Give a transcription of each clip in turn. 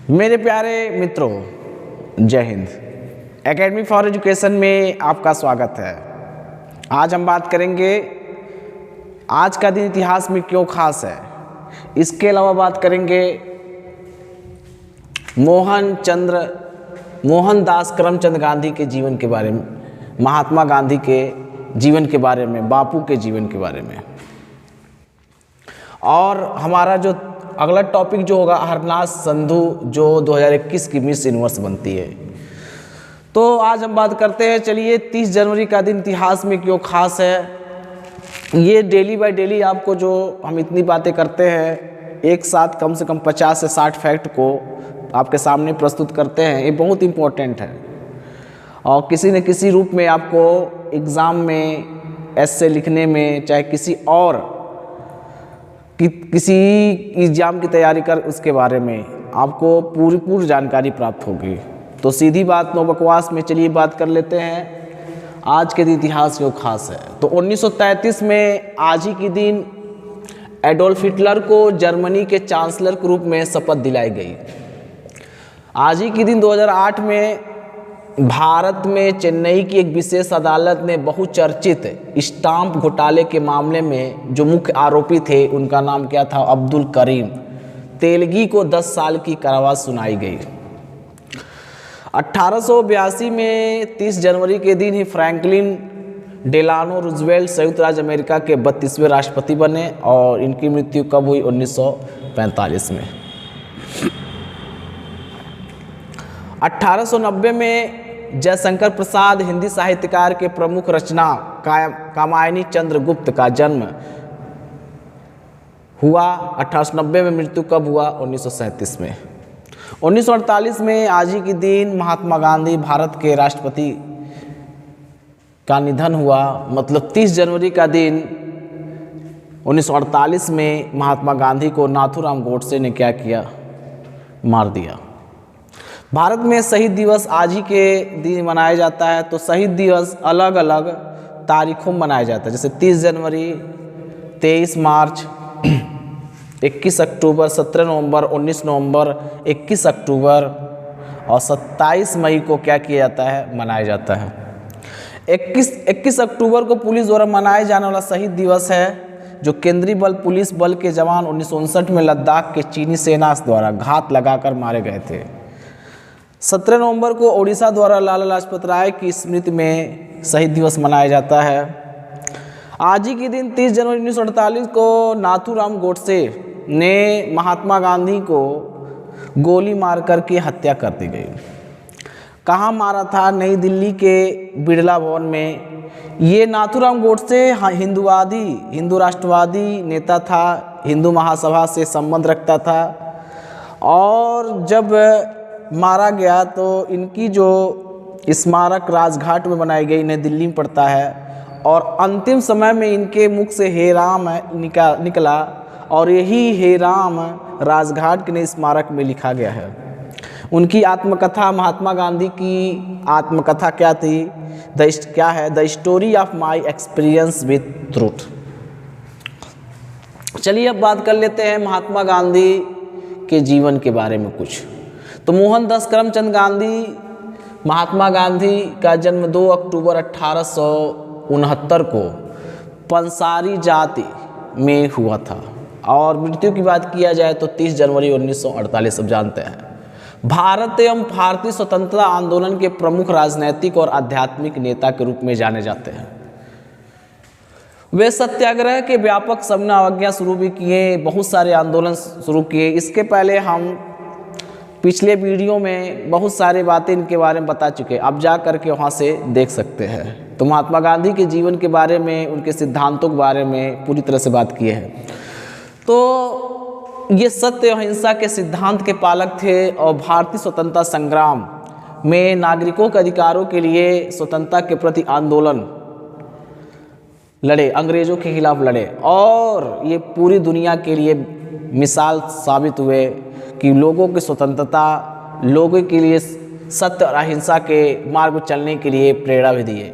मेरे प्यारे मित्रों, जय हिंद। एकेडमी फॉर एजुकेशन में आपका स्वागत है। आज हम बात करेंगे आज का दिन इतिहास में क्यों खास है। इसके अलावा बात करेंगे मोहनदास करमचंद गांधी के जीवन के बारे में, महात्मा गांधी के जीवन के बारे में, बापू के जीवन के बारे में। और हमारा जो अगला टॉपिक जो होगा, हरनाज संधू जो 2021 की मिस यूनिवर्स बनती है। तो आज हम बात करते हैं, चलिए 30 जनवरी का दिन इतिहास में क्यों खास है। ये डेली बाय डेली आपको जो हम इतनी बातें करते हैं, एक साथ कम से कम 50 से 60 फैक्ट को आपके सामने प्रस्तुत करते हैं, ये बहुत इम्पोर्टेंट है। और किसी न किसी रूप में आपको एग्ज़ाम में, एस्से लिखने में, चाहे किसी और किसी एग्जाम की तैयारी कर, उसके बारे में आपको पूरी जानकारी प्राप्त होगी। तो सीधी बात, नो बकवास में चलिए बात कर लेते हैं आज के दिन इतिहास क्यों खास है। तो 1933 में आज ही के दिन एडोल्फ हिटलर को जर्मनी के चांसलर के रूप में शपथ दिलाई गई। आज ही के दिन 2008 में भारत में चेन्नई की एक विशेष अदालत ने बहुचर्चित स्टाम्प घोटाले के मामले में जो मुख्य आरोपी थे, उनका नाम क्या था, अब्दुल करीम तेलगी को 10 साल की कारावास सुनाई गई। 1882 में 30 जनवरी के दिन ही फ्रैंकलिन डेलानो रूजवेल्ट संयुक्त राज्य अमेरिका के 32वें राष्ट्रपति बने और इनकी मृत्यु कब हुई, 1945 में। 1890 में जयशंकर प्रसाद हिंदी साहित्यकार के प्रमुख रचना कामायनी चंद्रगुप्त का जन्म हुआ 1890 में। मृत्यु कब हुआ, 1937 में। 1948 में आज ही के दिन महात्मा गांधी भारत के राष्ट्रपति का निधन हुआ। मतलब 30 जनवरी का दिन 1948 में महात्मा गांधी को नाथूराम गोडसे ने क्या किया, मार दिया। भारत में शहीद दिवस आज ही के दिन मनाया जाता है। तो शहीद दिवस अलग अलग तारीखों में मनाया जाता है, जैसे 30 जनवरी, 23 मार्च, 21 अक्टूबर, 17 नवंबर, 19 नवंबर, 21 अक्टूबर और 27 मई को क्या किया जाता है, मनाया जाता है। 21 अक्टूबर को पुलिस द्वारा मनाया जाने वाला शहीद दिवस है, जो केंद्रीय बल पुलिस बल के जवान 1959 में लद्दाख के चीनी सेना द्वारा घात लगाकर मारे गए थे। 17 नवंबर को ओडिशा द्वारा लाला लाजपत राय की स्मृति में शहीद दिवस मनाया जाता है। आज ही के दिन 30 जनवरी 1948 को नाथूराम गोडसे ने महात्मा गांधी को गोली मारकर के हत्या कर दी गई। कहाँ मारा था, नई दिल्ली के बिड़ला भवन में। ये नाथूराम गोडसे हिंदू राष्ट्रवादी नेता था, हिंदू महासभा से संबंध रखता था। और जब मारा गया तो इनकी जो स्मारक राजघाट में बनाई गई, नई दिल्ली में पड़ता है। और अंतिम समय में इनके मुख से हे राम निकला और यही हे राम राजघाट के नए स्मारक में लिखा गया है। उनकी आत्मकथा, महात्मा गांधी की आत्मकथा क्या थी, the story of my experience with truth. चलिए अब बात कर लेते हैं महात्मा गांधी के जीवन के बारे में कुछ। तो मोहनदास करमचंद गांधी, महात्मा गांधी का जन्म 2 अक्टूबर 1869 को पंसारी जाति में हुआ था। और मृत्यु की बात किया जाए तो 30 जनवरी 1948, सब जानते हैं। भारत एवं भारतीय स्वतंत्रता आंदोलन के प्रमुख राजनैतिक और आध्यात्मिक नेता के रूप में जाने जाते हैं। वे सत्याग्रह के व्यापक समन अवज्ञा शुरू भी किए, बहुत सारे आंदोलन शुरू किए। इसके पहले हम पिछले वीडियो में बहुत सारी बातें इनके बारे में बता चुके, आप जा करके वहाँ से देख सकते हैं। तो महात्मा गांधी के जीवन के बारे में, उनके सिद्धांतों के बारे में पूरी तरह से बात किए हैं। तो ये सत्य और अहिंसा के सिद्धांत के पालक थे और भारतीय स्वतंत्रता संग्राम में नागरिकों के अधिकारों के लिए, स्वतंत्रता के प्रति आंदोलन लड़े, अंग्रेजों के खिलाफ लड़े। और ये पूरी दुनिया के लिए मिसाल साबित हुए कि लोगों की स्वतंत्रता, लोगों के लिए सत्य और अहिंसा के मार्ग पर चलने के लिए प्रेरणा भी दिए।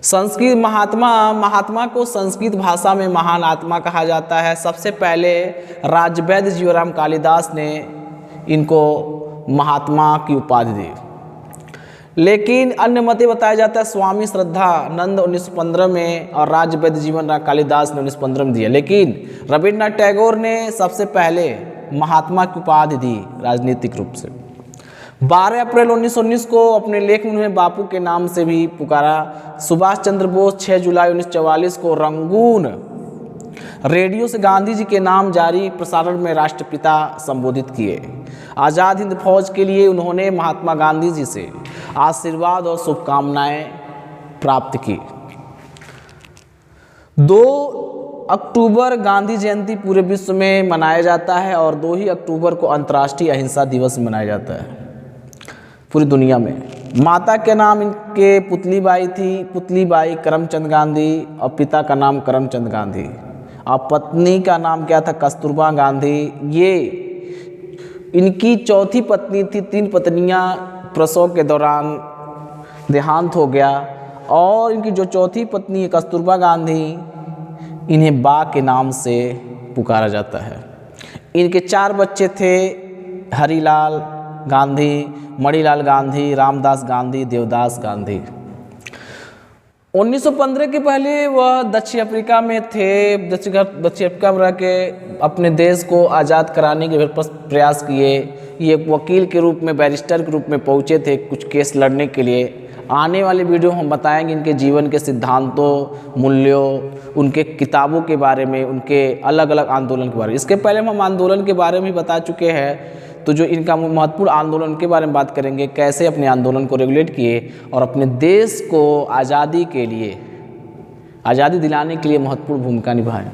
संस्कृत महात्मा को संस्कृत भाषा में महान आत्मा कहा जाता है। सबसे पहले राजवैद्य जीवराम कालिदास ने इनको महात्मा की उपाधि दी। लेकिन अन्य मते बताया जाता है स्वामी श्रद्धानंद 1915 में और राज्य वैद्य जीवन राम कालिदास ने 1915 में दिया। लेकिन रविन्द्रनाथ टैगोर ने सबसे पहले महात्मा की उपाधि दी राजनीतिक रूप से। 12 अप्रैल 1919 को अपने लेख में उन्होंने बापू के नाम से भी पुकारा। सुभाष चंद्र बोस 6 जुलाई 1944 को रंगून रेडियो से गांधी जी के नाम जारी प्रसारण में राष्ट्रपिता संबोधित किए। आज़ाद हिंद फौज के लिए उन्होंने महात्मा गांधी जी से आशीर्वाद और शुभकामनाएं प्राप्त की। 2 अक्टूबर गांधी जयंती पूरे विश्व में मनाया जाता है और 2 ही अक्टूबर को अंतर्राष्ट्रीय अहिंसा दिवस मनाया जाता है पूरी दुनिया में। माता के नाम इनके पुतली बाई थी, पुतली बाई करमचंद गांधी, और पिता का नाम करमचंद गांधी। और पत्नी का नाम क्या था? कस्तूरबा गांधी। ये इनकी चौथी पत्नी थी। 3 पत्नियां प्रसव के दौरान देहांत हो गया और इनकी जो चौथी पत्नी है कस्तूरबा गांधी, इन्हें बा के नाम से पुकारा जाता है। इनके 4 बच्चे थे, हरिलाल गांधी, मणिलाल गांधी, रामदास गांधी, देवदास गांधी। 1915 के पहले वह दक्षिण अफ्रीका में थे। दक्षिण अफ्रीका में रह के अपने देश को आज़ाद कराने के प्रयास किए। ये एक वकील के रूप में, बैरिस्टर के रूप में पहुँचे थे कुछ केस लड़ने के लिए। आने वाले वीडियो हम बताएंगे इनके जीवन के सिद्धांतों, मूल्यों, उनके किताबों के बारे में, उनके अलग अलग आंदोलन के बारे में। इसके पहले हम आंदोलन के बारे में बता चुके हैं, तो जो इनका महत्वपूर्ण आंदोलन के बारे में बात करेंगे, कैसे अपने आंदोलन को रेगुलेट किए और अपने देश को आज़ादी के लिए, आज़ादी दिलाने के लिए महत्वपूर्ण भूमिका निभाएं।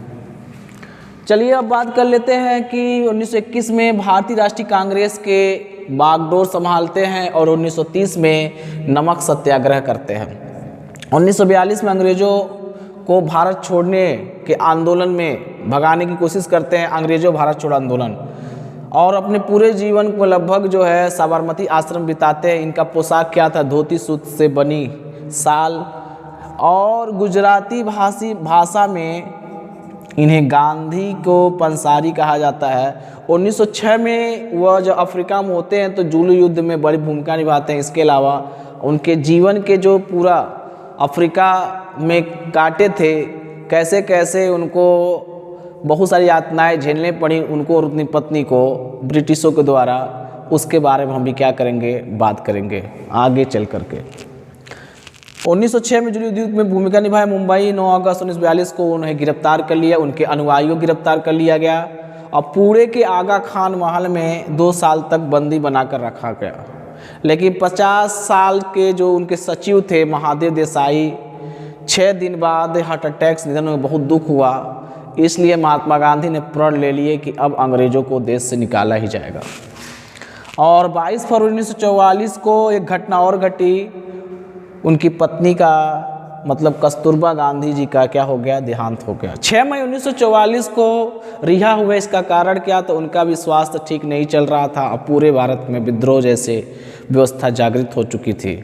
चलिए अब बात कर लेते हैं कि 1921 में भारतीय राष्ट्रीय कांग्रेस के बागडोर संभालते हैं और 1930 में नमक सत्याग्रह करते हैं। 1942 में अंग्रेज़ों को भारत छोड़ने के आंदोलन में भगाने की कोशिश करते हैं, अंग्रेज़ों भारत छोड़ो आंदोलन, और अपने पूरे जीवन को लगभग जो है साबरमती आश्रम बिताते हैं। इनका पोशाक क्या था? धोती सूत से बनी शाल, और गुजराती भाषा में इन्हें गांधी को पंसारी कहा जाता है। 1906 में वह जब अफ्रीका में होते हैं तो जुलू युद्ध में बड़ी भूमिका निभाते हैं। इसके अलावा उनके जीवन के जो पूरा अफ्रीका में काटे थे, कैसे कैसे उनको बहुत सारी यातनाएं झेलने पड़ी उनको और अपनी पत्नी को ब्रिटिशों के द्वारा, उसके बारे में हम भी क्या करेंगे, बात करेंगे आगे चल करके। 1906 में जुलू युद्ध में भूमिका निभाई। मुंबई 9 अगस्त 1942 को उन्हें गिरफ्तार कर लिया, उनके अनुयायियों को गिरफ्तार कर लिया गया और पूरे के आगा खान महल में 2 साल तक बंदी बनाकर रखा गया। लेकिन 50 साल के जो उनके सचिव थे महादेव देसाई, 6 दिन बाद हार्ट अटैक से निधन में बहुत दुख हुआ। इसलिए महात्मा गांधी ने प्रण ले लिए कि अब अंग्रेज़ों को देश से निकाला ही जाएगा। और 22 फरवरी 1944 को एक घटना और घटी। उनकी पत्नी का मतलब कस्तूरबा गांधी जी का क्या हो गया? देहांत हो गया। 6 मई 1944 को रिहा हुए। इसका कारण क्या? तो उनका भी स्वास्थ्य ठीक नहीं चल रहा था। अब पूरे भारत में विद्रोह जैसे व्यवस्था जागृत हो चुकी थी।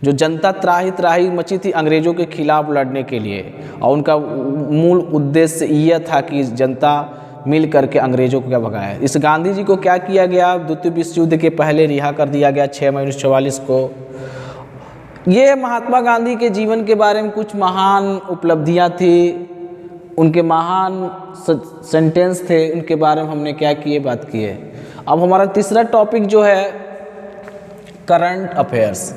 जो जनता त्राही मची थी अंग्रेज़ों के खिलाफ लड़ने के लिए, और उनका मूल उद्देश्य यह था कि जनता मिल करके अंग्रेज़ों को क्या भगाया। इस गांधी जी को क्या किया गया? द्वितीय विश्व युद्ध के पहले रिहा कर दिया गया 6 मई 1944 को। ये महात्मा गांधी के जीवन के बारे में कुछ महान उपलब्धियां थी, उनके महान सेंटेंस थे, उनके बारे में हमने क्या किए, बात की है। अब हमारा तीसरा टॉपिक जो है करंट अफेयर्स।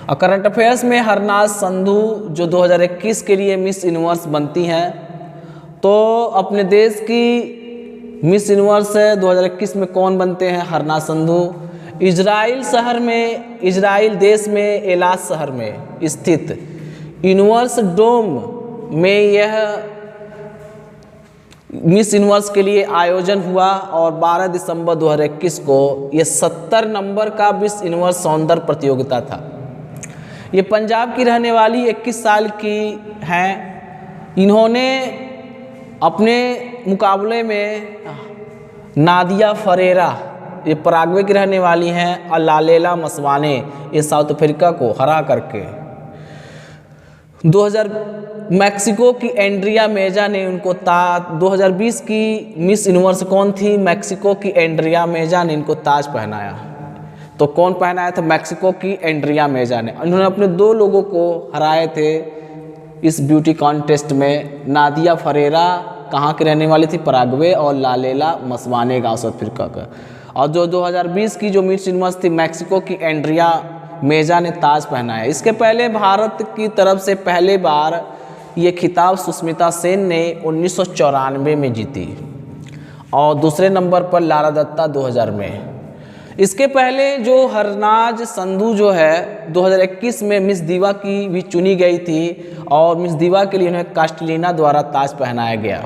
और करंट अफेयर्स में हरनाज संधू जो 2021 के लिए मिस यूनिवर्स बनती हैं, तो अपने देश की मिस यूनिवर्स 2021 में कौन बनते हैं? हरनाज संधू। इजराइल देश में एलास शहर में स्थित यूनिवर्स डोम में यह मिस यूनिवर्स के लिए आयोजन हुआ और 12 दिसंबर 2021 को यह 70 नंबर का मिस यूनिवर्स सौंदर्य प्रतियोगिता था। ये पंजाब की रहने वाली 21 साल की हैं। इन्होंने अपने मुकाबले में नादिया फरेरा, ये पराग्वे की रहने वाली हैं, और लालेला मसवाने, ये साउथ अफ्रीका को हरा करके 2000 मैक्सिको की एंड्रिया मेजा ने उनको 2020 की मिस यूनिवर्स कौन थी? मैक्सिको की एंड्रिया मेजा ने इनको ताज पहनाया। तो कौन पहनाया था? मैक्सिको की एंड्रिया मेजा ने। उन्होंने अपने 2 लोगों को हराए थे इस ब्यूटी कॉन्टेस्ट में। नादिया फरेरा कहाँ की रहने वाली थी? पराग्वे। और लालेला मसवाने गाँव साउथ अफ्रीका का। और जो 2020 की जो मिस यूनिवर्स थी मैक्सिको की एंड्रिया मेजा ने ताज पहनाया। इसके पहले भारत की तरफ से पहले बार ये खिताब सुष्मिता सेन ने 1994 में जीती और दूसरे नंबर पर लारा दत्ता 2000 में। इसके पहले जो हरनाज संधू जो है 2021 में मिस दीवा की भी चुनी गई थी और मिस दीवा के लिए उन्हें कास्टलिना द्वारा ताज पहनाया गया।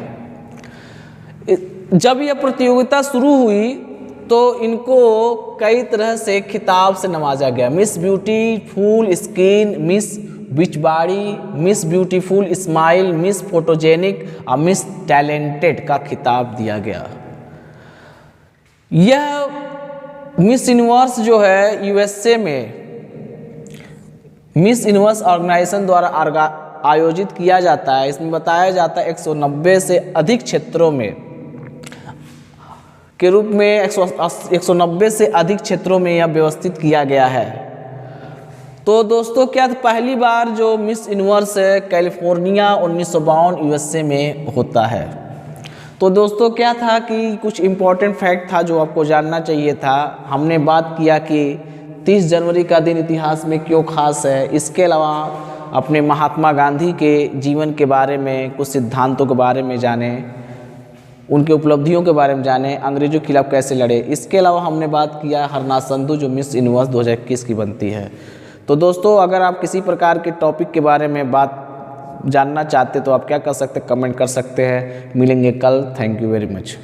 जब यह प्रतियोगिता शुरू हुई तो इनको कई तरह से खिताब से नवाजा गया। मिस ब्यूटीफुल स्किन, मिस बिचबाड़ी, miss beautiful smile, miss photogenic और मिस टैलेंटेड का खिताब दिया गया। यह मिस यूनिवर्स जो है यूएसए में मिस यूनिवर्स ऑर्गेनाइजेशन द्वारा आयोजित किया जाता है। इसमें बताया जाता है 190 से अधिक क्षेत्रों में के रूप में 190 से अधिक क्षेत्रों में यह व्यवस्थित किया गया है। तो दोस्तों क्या था? पहली बार जो मिस यूनिवर्स कैलिफोर्निया 1952 यूएसए में होता है। तो दोस्तों क्या था कि कुछ इम्पोर्टेंट फैक्ट था जो आपको जानना चाहिए था। हमने बात किया कि 30 जनवरी का दिन इतिहास में क्यों खास है। इसके अलावा अपने महात्मा गांधी के जीवन के बारे में, कुछ सिद्धांतों के बारे में जाने, उनके उपलब्धियों के बारे में जाने, अंग्रेजों के खिलाफ कैसे लड़े। इसके अलावा हमने बात किया हरनाज संधू जो मिस यूनिवर्स 2021 की बनती है। तो दोस्तों अगर आप किसी प्रकार के टॉपिक के बारे में बात जानना चाहते तो आप क्या कर सकते हैं? कमेंट कर सकते हैं। मिलेंगे कल। Thank you very much.